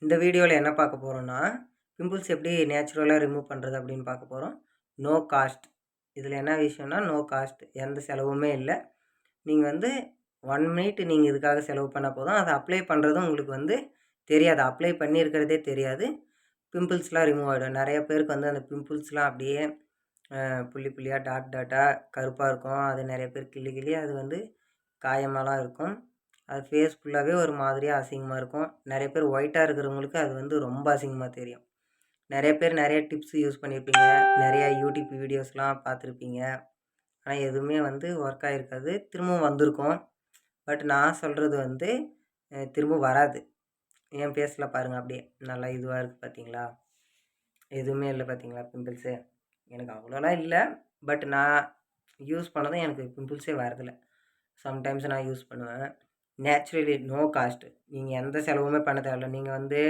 இந்த வீடியோவில் என்ன பார்க்க போகிறோம்னா, பிம்பிள்ஸ் எப்படி நேச்சுரலாக ரிமூவ் பண்ணுறது அப்படின்னு பார்க்க போகிறோம். No cost. இதில் என்ன விஷயம்னா, நோ காஸ்ட், எந்த செலவுமே இல்லை. நீங்கள் வந்து 1 மினிட் நீங்கள் இதுக்காக செலவு பண்ணால் போதும். அதை அப்ளை பண்ணுறதும் உங்களுக்கு வந்து தெரியாது. அப்ளை பண்ணியிருக்கிறதே தெரியாது. பிம்பிள்ஸ்லாம் ரிமூவ் ஆகிடும். நிறைய பேருக்கு வந்து அந்த பிம்பிள்ஸ்லாம் அப்படியே புள்ளி புள்ளியாக டாட்டாக கருப்பாக இருக்கும். அது நிறைய பேர் கிள்ளி கிள்ளி அது வந்து காயமாலாம் இருக்கும். அது ஃபேஸ் ஃபுல்லாகவே ஒரு மாதிரியாக அசிங்கமாக இருக்கும். நிறைய பேர் ஒயிட்டாக இருக்கிறவங்களுக்கு அது வந்து ரொம்ப அசிங்கமாக தெரியும். நிறைய பேர் நிறைய டிப்ஸ் யூஸ் பண்ணியிருப்பீங்க. நிறையா யூடியூப் வீடியோஸ்லாம் பார்த்துருப்பீங்க. ஆனால் எதுவுமே வந்து ஒர்க் ஆகிருக்காது. திரும்பவும் வந்திருக்கும். பட் நான் சொல்கிறது வந்து திரும்ப வராது. என் ஃபேஸில் பாருங்கள், அப்படியே நல்லா இதுவாக இருக்குது பார்த்தீங்களா? எதுவுமே இல்லை பார்த்தீங்களா பிம்பிள்ஸு? எனக்கு அவ்வளோலாம் இல்லை. பட் நான் யூஸ் பண்ணதும் எனக்கு பிம்பிள்ஸே வரதில்லை. சம்டைம்ஸ் நான் யூஸ் பண்ணுவேன். Naturally no cost. நீங்கள் எந்த செலவுமே பண்ண தேவையில்ல. நீங்கள் வந்து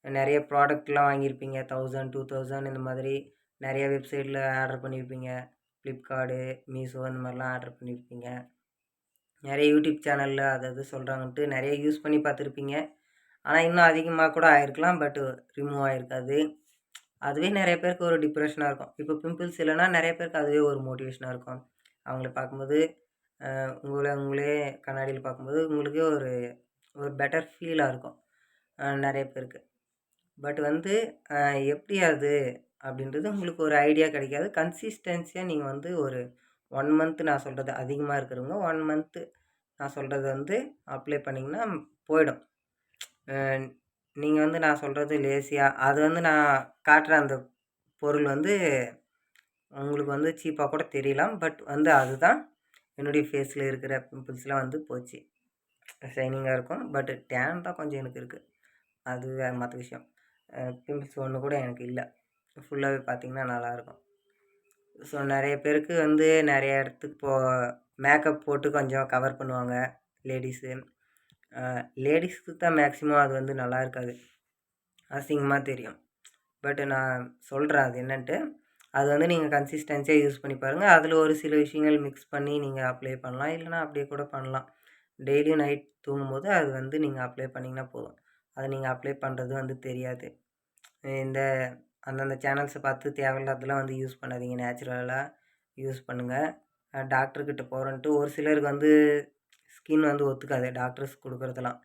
நிறைய ப்ராடக்ட்லாம் வாங்கியிருப்பீங்க. 1000, 2000 இந்த மாதிரி நிறைய வெப்சைட்டில் ஆர்டர் பண்ணியிருப்பீங்க. ஃப்ளிப்கார்டு, மீஷோ இந்த மாதிரிலாம் ஆர்டர் பண்ணியிருப்பீங்க. நிறைய யூடியூப் சேனலில் அது சொல்கிறாங்கன்ட்டு நிறைய யூஸ் பண்ணி பார்த்துருப்பீங்க. ஆனால் இன்னும் அதிகமாக கூட ஆயிருக்கலாம். But remove ஆகிருக்காது. அதுவே நிறைய பேருக்கு ஒரு டிப்ரெஷனாக இருக்கும். இப்போ பிம்பிள்ஸ் இல்லைன்னா நிறைய பேருக்கு அதுவே ஒரு மோட்டிவேஷனாக இருக்கும். அவங்கள பார்க்கும்போது உங்களே கண்ணாடியில் பார்க்கும்போது உங்களுக்கே ஒரு ஒரு பெட்டர் ஃபீலாக இருக்கும் நிறைய பேருக்கு. பட் வந்து எப்படி அது அப்படின்றது உங்களுக்கு ஒரு ஐடியா கிடைக்காது. கன்சிஸ்டன்சியாக நீங்கள் வந்து ஒரு 1 மந்த், நான் சொல்கிறது அதிகமாக இருக்கிறவங்க 1 மந்த்து நான் சொல்கிறது வந்து அப்ளை பண்ணிங்கன்னா போயிடும். நீங்கள் வந்து நான் சொல்கிறது லேசியாக அது வந்து நான் காட்டுற அந்த பொருள் வந்து உங்களுக்கு வந்து சீப்பாக கூட தெரியலாம். பட் வந்து அதுதான் என்னுடைய ஃபேஸில் இருக்கிற பிம்பிள்ஸ்லாம் வந்து போச்சு. ஷைனிங்காக இருக்கும். பட் டேன் தான் கொஞ்சம் எனக்கு இருக்குது. அது வேறு மற்ற விஷயம். பிம்பிள்ஸ் ஒன்று கூட எனக்கு இல்லை. ஃபுல்லாகவே பார்த்திங்கன்னா நல்லாயிருக்கும். ஸோ நிறைய பேருக்கு வந்து நிறைய இடத்துக்கு மேக்கப் போட்டு கொஞ்சம் கவர் பண்ணுவாங்க லேடிஸு. லேடிஸுக்கு தான் மேக்ஸிமம் அது வந்து நல்லா இருக்காது, அசிங்கமாக தெரியும். பட் நான் சொல்கிறேன் அது என்னன்ட்டு. அது வந்து நீங்கள் கன்சிஸ்டன்சியாக யூஸ் பண்ணி பாருங்கள். அதில் ஒரு சில விஷயங்கள் மிக்ஸ் பண்ணி நீங்கள் அப்ளை பண்ணலாம். இல்லைனா அப்படியே கூட பண்ணலாம். டெய்லியும் நைட் தூங்கும்போது அது வந்து நீங்கள் அப்ளை பண்ணிங்கன்னா போதும். அதை நீங்கள் அப்ளை பண்ணுறது வந்து தெரியாது. இந்த அந்தந்த சேனல்ஸை பார்த்து தேவையில்லாததெல்லாம் வந்து யூஸ் பண்ணாதீங்க. நேச்சுரலாக யூஸ் பண்ணுங்கள். டாக்டர்கிட்ட போகிறோன்ட்டு ஒரு சிலருக்கு வந்து ஸ்கின் வந்து ஒத்துக்காது டாக்டர்ஸ் கொடுக்குறதெல்லாம்.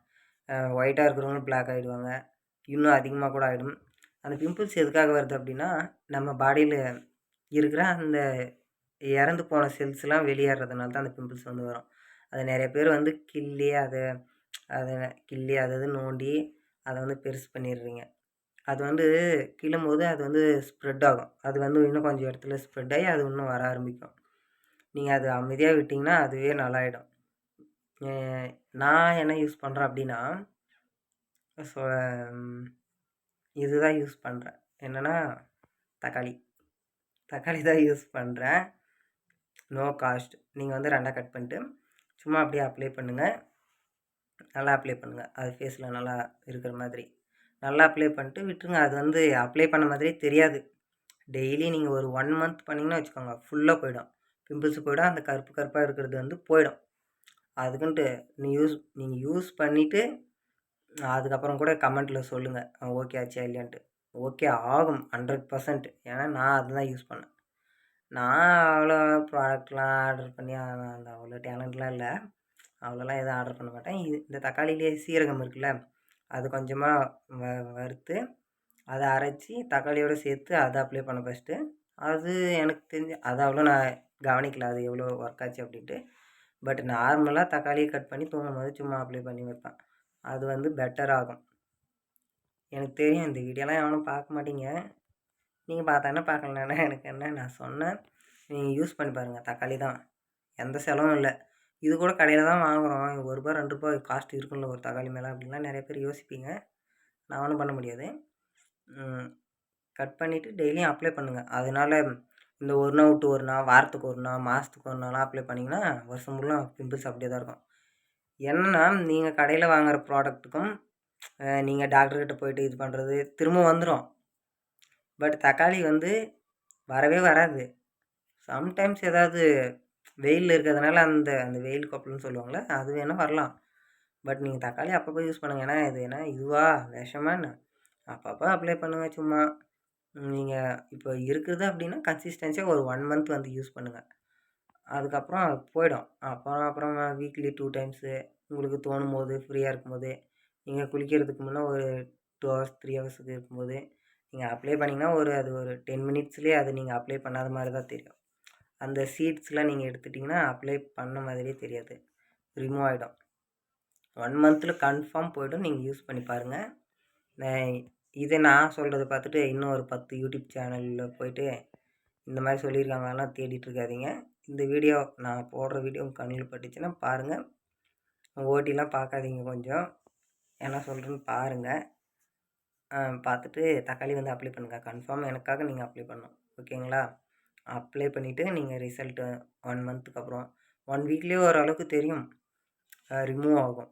ஒயிட்டாக இருக்கிறவங்க பிளாக் ஆகிடுவாங்க. இன்னும் அதிகமாக கூட ஆகிடும். அந்த பிம்பிள்ஸ் எதுக்காக வருது அப்படின்னா, நம்ம பாடியில் இருக்கிற அந்த இறந்து போன செல்ஸ்லாம் வெளியேறதுனால தான் அந்த பிம்பிள்ஸ் வந்து வரும். அது நிறைய பேர் வந்து அதை நோண்டி அதை வந்து பெருசு பண்ணிடுறீங்க. அது வந்து கிள்ளும்போது அது வந்து ஸ்ப்ரெட் ஆகும். அது வந்து இன்னும் கொஞ்சம் இடத்துல ஸ்ப்ரெட் ஆகி அது இன்னும் வர ஆரம்பிக்கும். நீங்கள் அது அமைதியாக விட்டிங்கன்னா அதுவே நல்லாயிடும். நான் என்ன யூஸ் பண்ணுறேன் அப்படின்னா, ஸோ இதுதான் யூஸ் பண்ணுறேன். என்னென்னா தக்காளி தான் யூஸ் பண்ணுறேன். No cost. நீங்கள் வந்து 2ஆக கட் பண்ணிட்டு சும்மா அப்படியே அப்ளை பண்ணுங்கள். நல்லா அப்ளை பண்ணுங்கள். அது ஃபேஸில் நல்லா இருக்கிற மாதிரி நல்லா அப்ளை பண்ணிட்டு விட்டுருங்க. அது வந்து அப்ளை பண்ண மாதிரியே தெரியாது. டெய்லி நீங்கள் ஒரு 1 மந்த் பண்ணிங்கன்னு வச்சுக்கோங்க, ஃபுல்லாக போயிடும். பிம்பிள்ஸ் போயிடும். அந்த கருப்பு கருப்பாக இருக்கிறது வந்து போயிடும். அதுக்குன்ட்டு நீங்கள் யூஸ் பண்ணிவிட்டு அதுக்கப்புறம் கூட கமெண்ட்டில் சொல்லுங்கள் ஓகே ஆச்சா இல்லையான்ட்டு. ஓகே ஆகும் 100%. ஏன்னா நான் அதுதான் யூஸ் பண்ணேன். நான் அவ்வளோ ப்ராடக்ட்லாம் ஆர்டர் பண்ணி அந்த அவ்வளோ டேலண்ட்லாம் இல்லை. அவ்வளோலாம் எதுவும் ஆர்டர் பண்ண மாட்டேன். இந்த தக்காளியிலே சீரகம் இருக்குல்ல, அது கொஞ்சமாக வறுத்து அதை அரைச்சி தக்காளியோடு சேர்த்து அதை அப்ளை பண்ண ஃபஸ்ட்டு. அது எனக்கு தெரிஞ்சு அது அவ்வளோ நான் கவனிக்கல அது எவ்வளோ ஒர்க் ஆச்சு அப்படின்ட்டு. பட் நார்மலாக தக்காளியை கட் பண்ணி தூங்கும்போது சும்மா அப்ளை பண்ணி வைப்பேன். அது வந்து பெட்டர் ஆகும். எனக்கு தெரியும் இந்த வீடியோலாம் எவனும் பார்க்க மாட்டீங்க. நீங்கள் பார்த்தானே பார்க்கலன்னா எனக்கு என்ன, நான் சொன்னேன். நீங்கள் யூஸ் பண்ணி பாருங்கள். தக்காளி தான், எந்த செலவும் இல்லை. இது கூட கடையில் தான் வாங்குகிறோம். ₹1 ₹2 காஸ்ட் இருக்கும்ல ஒரு தக்காளி மேலே அப்படின்லாம் நிறைய பேர் யோசிப்பீங்க. நான் ஒன்றும் பண்ண முடியாது. கட் பண்ணிவிட்டு டெய்லியும் அப்ளை பண்ணுங்கள். அதனால இந்த ஒரு நாள் விட்டு ஒரு நாள், வாரத்துக்கு ஒரு நாள், மாதத்துக்கு ஒரு நாளாக அப்ளை பண்ணிங்கன்னா வருஷம் ஃபுல்லாக பிம்பிள்ஸ் அப்படியே தான் இருக்கும். என்னென்னா நீங்கள் கடையில் வாங்குகிற ப்ராடக்ட்டுக்கும் நீங்கள் டாக்டர்கிட்ட போய்ட்டு இது பண்ணுறது திரும்ப வந்துடும். பட் தக்காளி வந்து வரவே வராது. சம்டைம்ஸ் ஏதாவது வெயிலில் இருக்கிறதுனால அந்த அந்த வெயில் கொப்பளம்னு சொல்லுவாங்கள்ல, அது வேணால் வரலாம். பட் நீங்கள் தக்காளி அப்பப்போ யூஸ் பண்ணுங்கள். ஏன்னா இது என்ன இதுவா விஷமா என்ன? அப்பப்போ அப்ளை பண்ணுங்கள் சும்மா. நீங்கள் இப்போ இருக்குது அப்படின்னா கன்சிஸ்டன்சியாக ஒரு 1 மந்த் வந்து யூஸ் பண்ணுங்கள். அதுக்கப்புறம் போயிடும். அப்புறம் வீக்லி 2 டைம்ஸு உங்களுக்கு தோணும்போது, ஃப்ரீயாக இருக்கும்போது, நீங்கள் குளிக்கிறதுக்கு முன்னே ஒரு 2 ஹவர்ஸ் 3 ஹவர்ஸுக்கு இருக்கும்போது நீங்கள் அப்ளை பண்ணிங்கன்னா அது ஒரு 10 மினிட்ஸ்லேயே அது நீங்கள் அப்ளை பண்ணாத மாதிரி தான் தெரியும். அந்த சீட்ஸ்லாம் நீங்கள் எடுத்துட்டிங்கன்னா அப்ளை பண்ண மாதிரியே தெரியாது, ரிமூவ் ஆகிடும். 1 மந்தில் கன்ஃபார்ம் போய்டும். நீங்கள் யூஸ் பண்ணி பாருங்கள். இதை நான் சொல்கிறத பார்த்துட்டு இன்னும் ஒரு 10 யூடியூப் சேனலில் போய்ட்டு இந்த மாதிரி சொல்லியிருக்காங்கலாம் தேடிட்டு இருக்காதீங்க. இந்த வீடியோ நான் போடுற வீடியோ உங்கள் கண்ணில் பட்டுச்சுன்னா பாருங்கள். ஓட்டிலாம் பார்க்காதீங்க, கொஞ்சம் என்ன சொல்கிறேன்னு பாருங்கள். பார்த்துட்டு தக்காளி வந்து அப்ளை பண்ணுங்கள். கன்ஃபார்ம் எனக்காக நீங்கள் அப்ளை பண்ணணும், ஓகேங்களா? அப்ளை பண்ணிவிட்டு நீங்கள் ரிசல்ட்டு 1 மந்த்துக்கு அப்புறம் 1 வீக்லேயே ஓரளவுக்கு தெரியும், ரிமூவ் ஆகும்.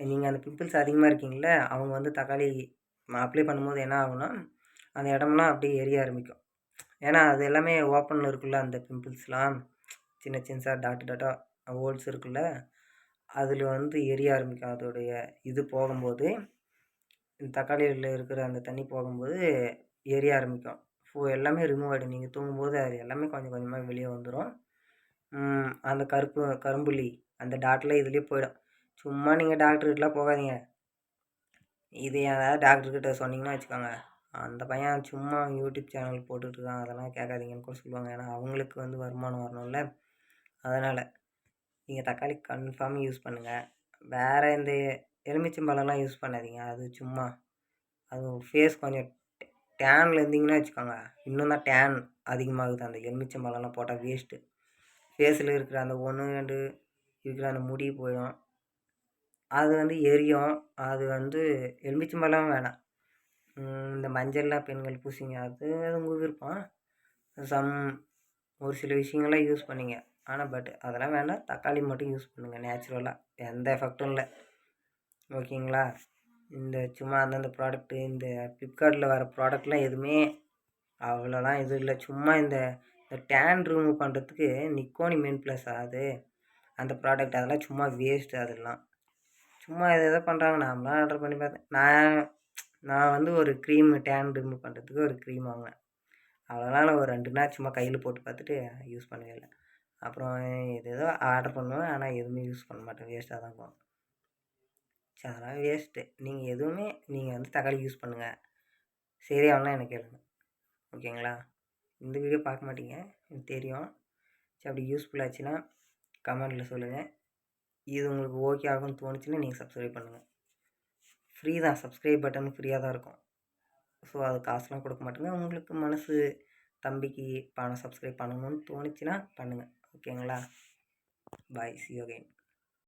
நீங்கள் அந்த பிம்பிள்ஸ் அதிகமாக இருக்கீங்கள, அவங்க வந்து தக்காளி அப்ளை பண்ணும்போது என்ன ஆகும்னா அந்த இடம்லாம் அப்படியே எரிய ஆரம்பிக்கும். ஏன்னா அது எல்லாமே ஓப்பனில் இருக்குல்ல, அந்த பிம்பிள்ஸ்லாம் சின்ன சின்னதாக டாட்டாக ஹோல்ஸ் இருக்குல்ல, அதில் வந்து எரிய ஆரம்பிக்கும். அதோடைய இது போகும்போது தக்காளியில் இருக்கிற அந்த தண்ணி போகும்போது எரிய ஆரம்பிக்கும். எல்லாமே ரிமூவ் ஆகிடும். நீங்கள் தூங்கும்போது அது எல்லாமே கொஞ்சம் கொஞ்சமாக வெளியே வந்துடும். அந்த கரும்புள்ளி அந்த டாட்டில் இதுலேயே போயிடும். சும்மா நீங்கள் டாக்டர்கிட்டலாம் போகாதீங்க. இது ஏதாவது டாக்டர்கிட்ட சொன்னீங்கன்னா வச்சுக்கோங்க, அந்த பையன் சும்மா யூடியூப் சேனல் போட்டுட்ருக்கான், அதெல்லாம் கேட்காதீங்கன்னு கூட சொல்லுவாங்க. ஏன்னா அவங்களுக்கு வந்து வருமானம் வரணும்ல, அதனால் நீங்கள் தக்காளி கன்ஃபார்ம் யூஸ் பண்ணுங்கள். வேறு இந்த எலுமிச்சம்பழம்லாம் யூஸ் பண்ணாதீங்க. அது சும்மா அது ஃபேஸ் கொஞ்சம் டேனில் இருந்தீங்கன்னா வச்சுக்கோங்க, இன்னும் தான் டேன் அதிகமாகுது. அந்த எலுமிச்சம்பழம்லாம் போட்டால் வேஸ்ட்டு. ஃபேஸில் இருக்கிற அந்த 1 2 இருக்கிற அந்த முடி போயிடும், அது வந்து எரியும். அது வந்து எலுமிச்சம்பழம் வேணாம். இந்த மஞ்சள்லாம் பெண்கள் பூசிங்க, அது உங்கள் விருப்பம். ஒரு சில விஷயங்கள்லாம் யூஸ் பண்ணிங்க, ஆனால் பட் அதெல்லாம் வேண்டாம். தக்காளி மட்டும் யூஸ் பண்ணுங்கள் நேச்சுரலாக, எந்த எஃபெக்டும் இல்லை, ஓகேங்களா? இந்த சும்மா அந்தந்த ப்ராடக்ட்டு இந்த ஃப்ளிப்கார்ட்டில் வர ப்ராடக்ட்லாம் எதுவுமே அவ்வளோலாம் இது இல்லை. சும்மா இந்த டேன் ரிமூவ் பண்ணுறதுக்கு நிக்கோனிமென் ப்ளஸ் அது அந்த ப்ராடக்ட், அதெல்லாம் சும்மா வேஸ்ட்டு. அதெல்லாம் சும்மா எதோ பண்ணுறாங்க. நான்லாம் ஆர்டர் பண்ணி பார்த்தேன். நான் வந்து ஒரு க்ரீம் டேன் ரிமூவ் பண்ணுறதுக்கு ஒரு க்ரீம் வாங்கினேன். அவ்வளோலாம் நான் ஒரு 2 நாள் சும்மா கையில் போட்டு பார்த்துட்டு யூஸ் பண்ணவே இல்லை. அப்புறம் ஏதோ ஆர்டர் பண்ணுவேன், ஆனால் எதுவுமே யூஸ் பண்ண மாட்டேன், வேஸ்ட்டாக தான் போகும். சரி, அதெல்லாம் வேஸ்ட்டு. நீங்கள் எதுவுமே நீங்கள் வந்து தக்காளி யூஸ் பண்ணுங்கள், சரியாகலாம் எனக்கு கேளுங்க, ஓகேங்களா? இந்த வீடியோ பார்க்க மாட்டீங்க எனக்கு தெரியும். சரி, அப்படி யூஸ்ஃபுல்லாச்சுன்னா கமெண்டில் சொல்லுங்கள். இது உங்களுக்கு ஓகே ஆகும்னு தோணுச்சுன்னா நீங்கள் சப்ஸ்கிரைப் பண்ணுங்கள். ஃப்ரீ தான், சப்ஸ்கிரைப் பட்டன் ஃப்ரீயாக தான் இருக்கும். ஸோ அது காசுலாம் கொடுக்க மாட்டேங்க. உங்களுக்கு மனசு தம்பிக்கு சப்ஸ்கிரைப் பண்ணணும்னு தோணுச்சுன்னா பண்ணுங்கள், ஓகேங்களா? பாய், see you again.